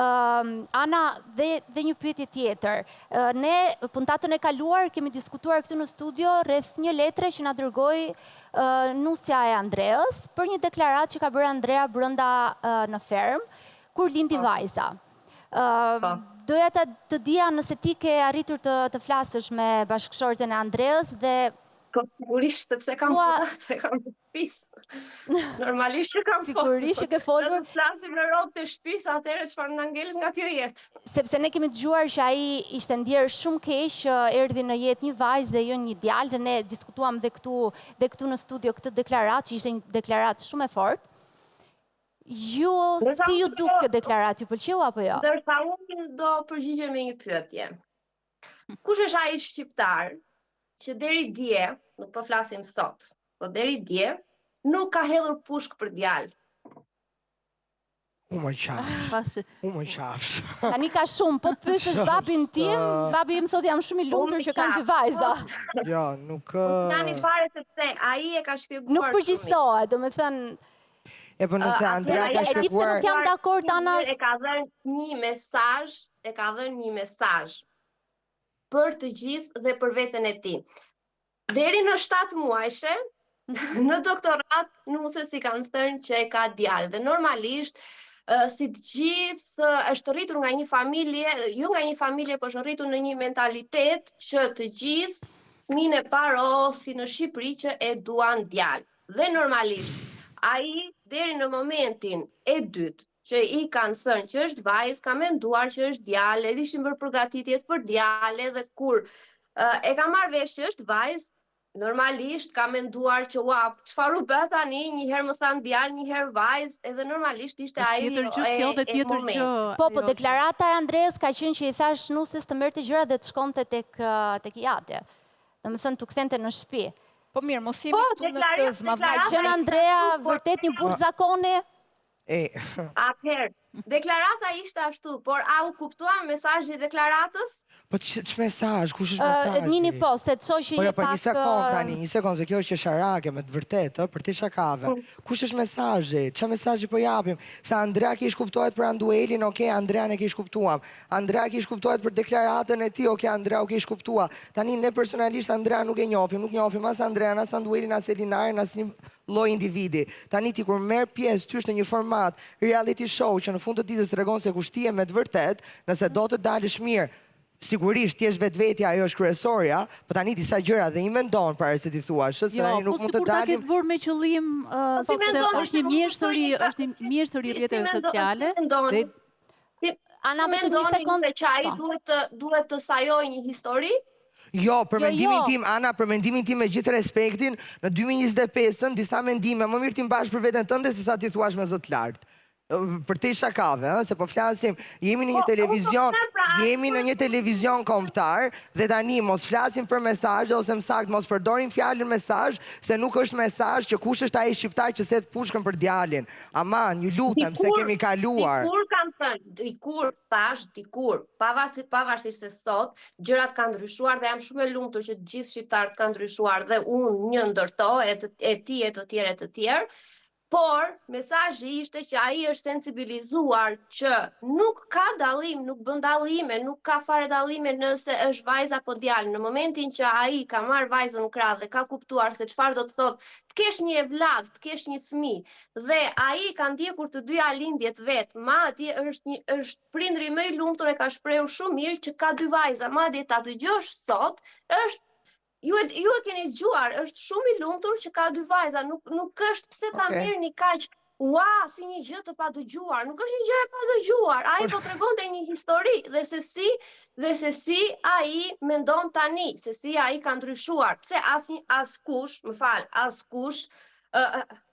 Ana, dhe një pyetje tjetër. Ne, puntatën e kaluar, kemi diskutuar këtu në studio rreth një letre që na dërgoi nusja e Andreas për një deklaratë që ka bërë Andrea brenda në ferm, kur lindi vajza. Doja të dija nëse ti ke arritur të flasësh me bashkëshorten e Andreas dhe... Po, sigurisht, sepse kam punat, kam të shtëpis. Normalisht që kam Sigurisht që ke folur. Në të flasim në rrobat të shtëpis, atëherë çfarë na ngelet nga kjo jetë. Sepse ne kemi dëgjuar që ai ishte ndjerë shumë keq që erdhi në jetë një vajzë dhe jo një djalë, dhe ne diskutuam dhe këtu në studio këtë deklaratë, që ishte një deklaratë shumë e fortë. Si ju duk kjo deklaratë, ju pëlqeu apo jo? Ndërsa unë do përgjigjem me një pyetje. Kush është ai shqiptar që deri dje, nuk po flasim sot, po deri dje, nuk ka hedhur pushk për djalë? U më qafsh. Tani ka shumë, po të pyesësh babin tim, babi im thot jam shumë i lumtur që kam dy vajza. Jo, nuk... Tani fare sepse ai e ka shpjeguar. Nuk përgjithsohet, domethënë... E për nëse Andrea ka shpjeguar... Nuk jam dakord, Ana... E ka dhënë një mesazh për të gjithë dhe për veten e tij. Deri në 7 muajshe, në doktorat, nuses i kanë thënë që e ka djalë. Dhe normalisht, si të gjithë, është rritur nga një familje, jo nga një familje, por është rritur në një mentalitet që të gjithë fëmijën e parë si në Shqipëri që e duan djalë. Dhe normalisht, ai deri në momentin e dytë që i kanë thënë që është vajzë, ka menduar që është djalë, ishin bërë përgatitjet për djalë, dhe kur e ka marrë vesh që është vajzë, normalisht ka menduar që çfarë u bë tani, një herë më thanë djalë, një herë vajzë, edhe normalisht ishte ai e momenti. Po, deklarata e Andreas ka qenë që i thash nuses të merrte gjëra dhe të shkonte tek jate. Domethënë tu kthente në shtëpi. Po mirë, mos jemi këtu në këtë zmadhaj. Ka qenë Andrea vërtet një burr zakoni? Atëherë, deklarata ishte ashtu, por a u kuptuan mesazhi i deklaratës? Po ç'mesazh? Kush është mesazhi? Nini po, se të shoqë një pak... një sekond, se kjo është sharake me të vërtetë, për të shakave. Kush është mesazhi? Ç'a mesazhi po japim? Se Andrea kish kuptohet për Anduelin, okay, Andrea ne kish kuptuam. Andrea kish kuptohet për deklaratën e tij, okay, Andrea u kish kuptua. Tani ne personalisht Andrea nuk e njohim, as Andrean, as Anduelin, as Elinarin, as një lloj individi. Tani ti kur merr pjesë ty në një format reality show që në fund të ditës tregon se kush ti je me të vërtet, nëse do të dalësh mirë, sigurisht ti je vetvetja, ajo është kryesorja, por tani disa gjëra dhe i mendon para se ti thuash, se tani nuk mund të dalim. Po sikur ta ketë bërë me qëllim, është një mjeshtri rrjeteve sociale. Ana, më një sekondë, që ai duhet të sajojë një histori. Jo, për mendimin tim, Ana, për mendimin tim me gjithë respektin, në 2025-ën, disa mendime, më mirë ti mbash për veten tënde se sa ti thuash me zë të lartë. Për te shakave, se po flasim, jemi në një televizion kombëtar, dhe tani mos flasim për mesazhe ose më saktë mos përdorim fjalën mesazh, se nuk është mesazh që kush është ai shqiptar që set pushkën për djalin. Aman, ju lutem se kemi kaluar. Dikur kam thënë, dikur, pavarësisht se sot gjërat kanë ndryshuar dhe jam shumë e lumtur që të gjithë shqiptarët kanë ndryshuar dhe unë një ndërto e ti e të tjerë. Por, mesazhi ishte që ai është sensibilizuar që nuk ka dallim, nuk bën dallime, nuk ka fare dallime nëse është vajza apo djalë. Në momentin që ai ka marrë vajzën në krah dhe ka kuptuar se çfarë do të thotë të kesh një evlad, të kesh një fëmijë, dhe ai ka ndjekur të dyja lindjet vet, madje është prindri më i lumtur, e ka shprehur shumë mirë që ka 2 vajza, madje ta dëgjosh sot, është Ju e keni dëgjuar, është shumë i lumtur që ka 2 vajza, nuk është pse ta merrni kaq, si një gjë të padëgjuar, nuk është një gjë e padëgjuar, ai po tregonte një histori dhe se si ai mendon tani, se si ai ka ndryshuar, pse askush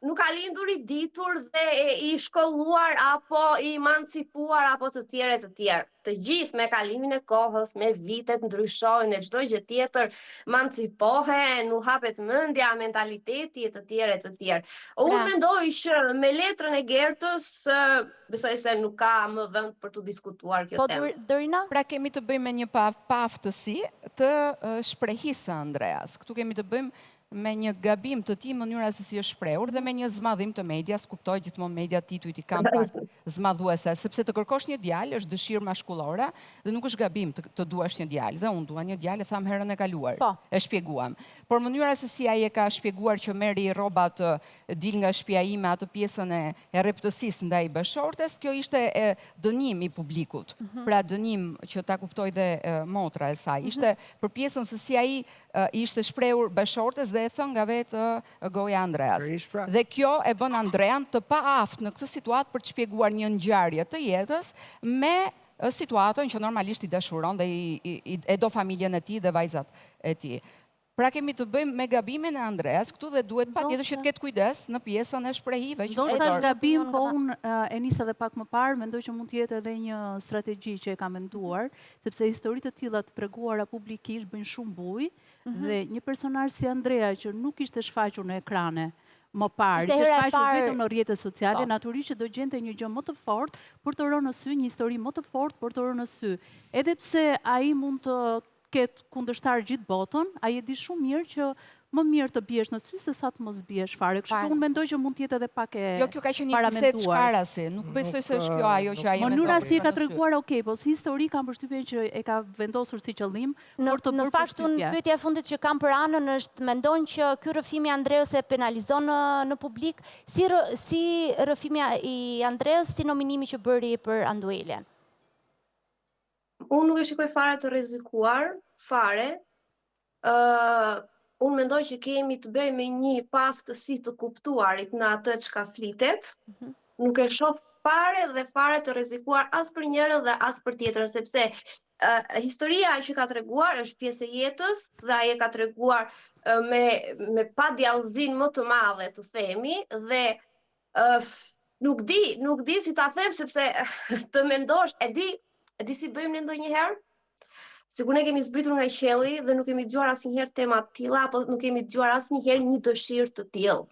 nuk ka lindur i ditur dhe i shkolluar apo i emancipuar apo të tjerë. Të gjithë me kalimin e kohës, me vitet ndryshojnë, e çdo gjë tjetër emancipohen, u hapet mendja, mentaliteti e të tjerë. Unë mendoj që me letrën e Gertës, besoj se nuk ka më vend për të diskutuar kjo temë. Po, Dorina? Pra kemi të bëjmë me një paftësi të shprehisë Andreas. Këtu kemi të bëjmë me një gabim të tij mënyra se si është shprehur dhe me një zmadhim të medias, kuptoj gjithmonë media titujt i kanë pak zmadhuese, sepse të kërkosh një djalë është dëshirë mashkullore dhe nuk është gabim të duash një djalë. Dhe unë dua një djalë, tham herën e kaluar. E shpjeguam. Por mënyra se si ai e ka shpjeguar që merri rrobat dil nga shtëpia ime atë pjesën e rreptësisë ndaj bashortes, kjo ishte dënim i publikut. Pra dënim që ta kuptoj dhe motra e saj. Ishte për pjesën se si ai ishte shprehur bashortes dhe e thënë nga vetë goja Andreas. Dhe kjo e bën Andrean të paaft në këtë situatë për të shpjeguar një ngjarje të jetës me situatën që normalisht i dashuron dhe e do familjen e tij dhe vajzat e tij. Pra kemi të bëjmë me gabimin e Andreas këtu dhe duhet patjetër që të ketë kujdes në pjesën e shprehive. Do të është gabim, po unë e nisa edhe pak më parë, mendoj që mund të jetë edhe një strategji që e ka menduar, sepse historitë të tilla të treguara publikisht bëjnë shumë bujë dhe një personazh si Andrea që nuk ishte shfaqur në ekrane më parë, ishte shfaqur vetëm në rrjetet sociale, natyrisht që do gjente një gjë më të fortë për të rënë në sy, një histori më të fortë për të rënë në sy. Edhe pse ai mund të ketë kundërshtar gjithë botën, ai e di shumë mirë që më mirë të biesh në sy se sa të mos biesh fare. Kështu unë mendoj që mund të jetë edhe pak e paramentuar. Jo, kjo ka qenë një bisedë shkarasi, nuk besoj se është kjo ajo që ai mendon. Mënyra si e ka treguar, okay, po si histori kam përshtypjen që e ka vendosur si qëllim për të bërë përshtypje. Në fakt, pyetja e fundit që kam për anën është mendon që ky rrëfimi i Andreas e penalizon në publik, si rrëfimi i Andreas, si nominimi që bëri për Anduelën. Unë nuk e shikoj fare të rrezikuar, fare. Unë mendoj që kemi të bëjmë me një paaftësi të kuptuarit në atë çka flitet. Nuk e shoh fare dhe fare të rrezikuar as për njërin dhe as për tjetrën, sepse historia që ka treguar është pjesë e jetës dhe ai e ka treguar me padjallëzin më të madhe, të themi, dhe nuk di si ta them, sepse të mendosh, e di si bëjmë ne ndonjëherë? Sikur ne kemi zbritur nga qielli dhe nuk kemi dëgjuar asnjëherë tema të tilla, apo nuk kemi dëgjuar asnjëherë një dëshirë të tillë.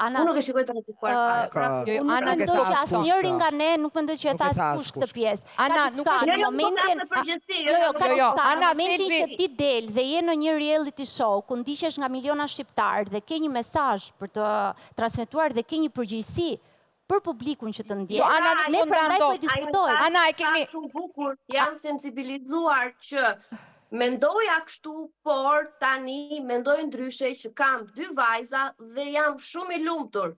Unë nuk e shikoj të rrezikuar fare. Unë mendoj që asnjëri nga ne nuk mendoj që e ta askush këtë pjesë. Ana, nuk është në momentin që ti del dhe je në një reality show ku ndiqesh nga miliona shqiptarë dhe ke një mesazh për të transmetuar dhe ke një përgjegjësi për publikun që të ndjen. Ana nuk mund ta diskutojmë. Ana e kemi shumë bukur, jam sensibilizuar që mendoja kështu, por tani mendoj ndryshe që kam 2 vajza dhe jam shumë i lumtur.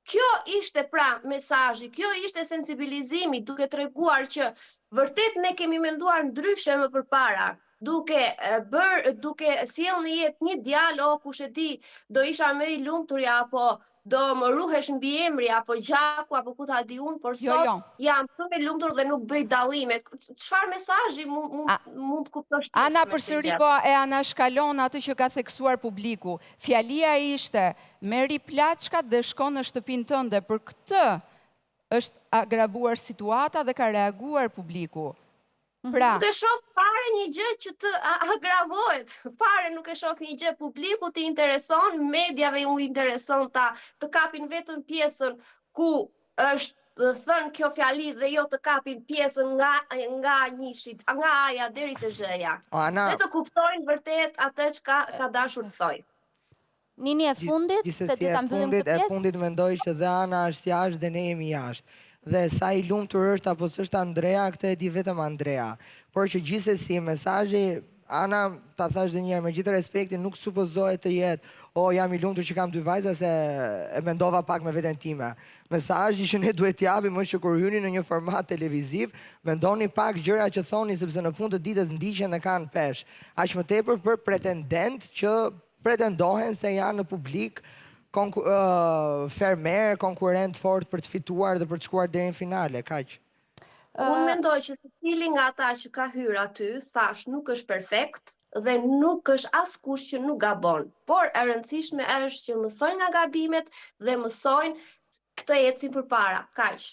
Kjo ishte pra mesazhi, kjo ishte sensibilizimi, duke treguar që vërtet ne kemi menduar ndryshe më përpara. Duke sjell në jetë një djalë, kush e di, do isha më i lumtur apo do më ruhesh mbi emri apo gjaku apo ku ta di unë, por sot jam shumë e lumtur dhe nuk bëj dallime. Çfarë mesazhi mund të kuptosh ti? Ana përsëri po e anashkalon atë që ka theksuar publiku. Fjalia ishte merri plaçkat dhe shkon në shtëpinë tënde. Për këtë është agravuar situata dhe ka reaguar publiku. Pra, nuk e shoh fare një gjë që të agravohet. Fare nuk e shoh një gjë, publiku të intereson, mediave u intereson të kapin vetëm pjesën ku është thënë kjo fjali dhe jo të kapin pjesën nga njishit, nga aja deri te zheja. Dhe të kuptojnë vërtet atë që ka dashur të thojë. Nini e fundit, se ti ta mbyllim këtë pjesë. E fundit mendoj që dhe Ana është jashtë dhe ne jemi jashtë. Dhe sa i lumtur është apo s'është Andrea, këtë e di vetëm Andrea. Por që gjithsesi mesazhi, Ana ta thash edhe një herë me gjithë respektin, nuk supozohet të jetë, jam i lumtur që kam 2 vajza se e mendova pak me veten time. Mesazhi që ne duhet t'japim është që kur hyni në një format televiziv, mendoni pak gjëra që thoni, sepse në fund të ditës ndiqen dhe kanë peshë. Aq më tepër për pretendent që pretendohen se janë në publik fermer, konkurrent fort për të fituar dhe për të shkuar deri në finale, kaq. Unë mendoj që secili nga ata që ka hyrë aty, thash, nuk është perfekt dhe nuk është askush që nuk gabon. Por e rëndësishme është që mësojnë nga gabimet dhe mësojnë këtë ecin përpara, kaq.